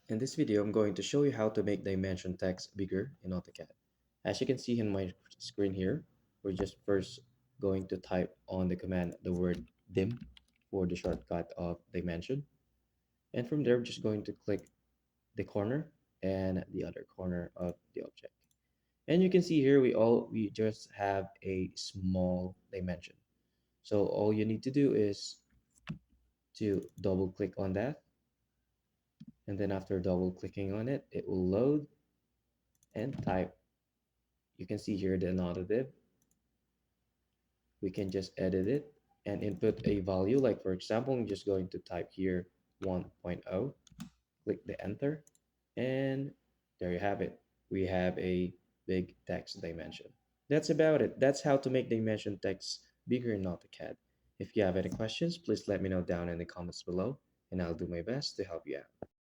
In this video, I'm going to show you how to make dimension text bigger in AutoCAD. As you can see in my screen here, we're just first going to type on the command the word dim for the shortcut of dimension. And from there, we're just going to click the corner and the other corner of the object. And you can see here we just have a small dimension. So all you need to do is to double click on that, and then after double clicking on it, it will load and type. You can see here the annotative. We can just edit it and input a value. Like for example, I'm just going to type here 1.0, click the enter, and there you have it. We have a big text dimension. That's about it. That's how to make dimension text bigger in AutoCAD. If you have any questions, please let me know down in the comments below, and I'll do my best to help you out.